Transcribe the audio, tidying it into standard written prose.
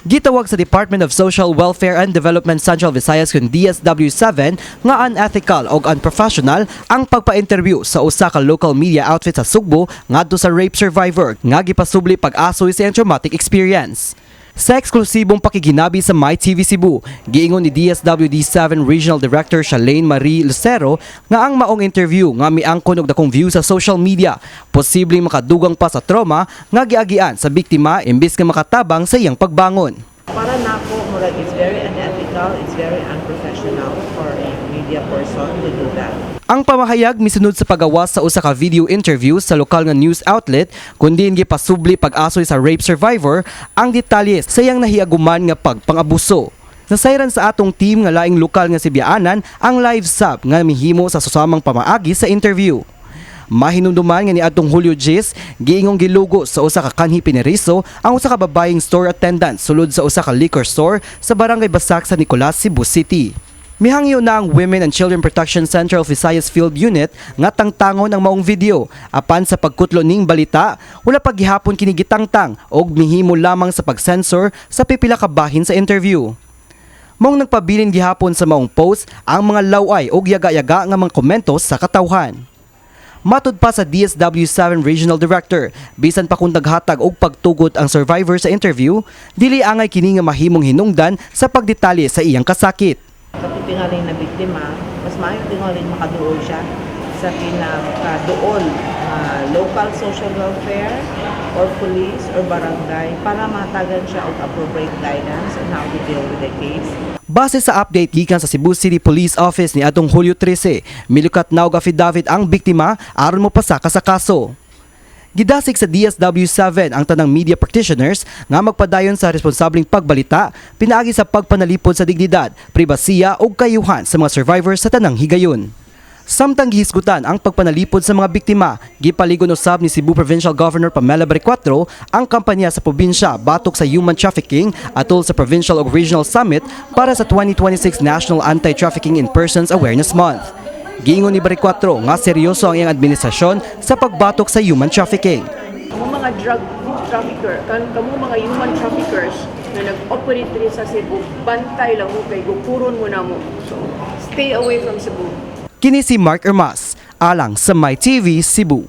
Gitawag sa Department of Social Welfare and Development Central Visayas kun DSW7 nga unethical o unprofessional ang pagpa-interview sa usa ka local media outfit sa Sugbo ngadto sa rape survivor nga gipasubli pag-asoy sa iyang traumatic experience. Sa eksklusibong pakiginabi sa MyTV Cebu, giingon ni DSWD7 Regional Director Shalane Marie Lucero nga ang maong interview nga miangkon og dakong view sa social media, posibleng makadugang pa sa trauma nga giagian sa biktima imbis nga makatabang sa iyang pagbangon. Para nako, murag it's very unethical, it's very unprofessional for a media person to do that. Ang pamahayag misunod sa pagawas sa usa ka video interview sa lokal nga news outlet kundi gipasubli pag-asoy sa rape survivor ang detalye sa iyang nahiaguman nga pagpangabuso. Nasayran sa atong team nga laing lokal nga si Bianan ang live sub nga mihimo sa susamang pamaagi sa interview. Mahinumduman nga ni adtong Hulyo 10, giingong gilugo sa usa ka kanhi pineriso ang usa ka babayeng store attendant sulod sa usa ka liquor store sa barangay Basak sa Nicolas, Cebu City. Mihangyo na ang Women and Children Protection Central Visayas Field Unit nga tangtangon ang maong video. Apan sa pagkutlo ning balita, wala pa gihapon kini gitangtang og mihimo lamang sa pag-censor sa pipila ka bahin sa interview. Maong nagpabilin gihapon sa maong post ang mga laway og yaga-yaga nga mga komentos sa katawhan. Matud pa sa DSW7 Regional Director, bisan pa kung naghatag og pagtugot ang survivor sa interview, dili angay kini nga mahimong hinungdan sa pagdetalye sa iyang kasakit. Kapag tingaling na biktima, mas maayo tingaling makaduol siya sa pinakaduol local social welfare or police or barangay para matagan siya og appropriate guidance on how to deal with the case. Base sa update gikan sa Cebu City Police Office ni atong Hulyo 13, milukat na og affidavit ang biktima aron mopasaka sa kaso. Gidasig sa DSW7 ang tanang media practitioners nga magpadayon sa responsableng pagbalita, pinaagi sa pagpanalipod sa dignidad, pribasiya ug kayuhan sa mga survivors sa tanang higayon. Samtang gihisgutan ang pagpanalipod sa mga biktima, gipaligon usab ni Cebu Provincial Governor Pamela Baricuatro ang kampanya sa probinsya batok sa human trafficking atol sa Provincial ug Regional Summit para sa 2026 National Anti-Trafficking in Persons Awareness Month. Giingon ni Baricuatro nga seryoso ang iyang administrasyon sa pagbatok sa human trafficking. Kamo mga drug trafficker, kamo mga human traffickers na nag-operate rin sa Cebu, bantay lang mo kay gukuron mo na mo. So, stay away from Cebu. Kini si Mark Ermas, alang sa MyTV Cebu.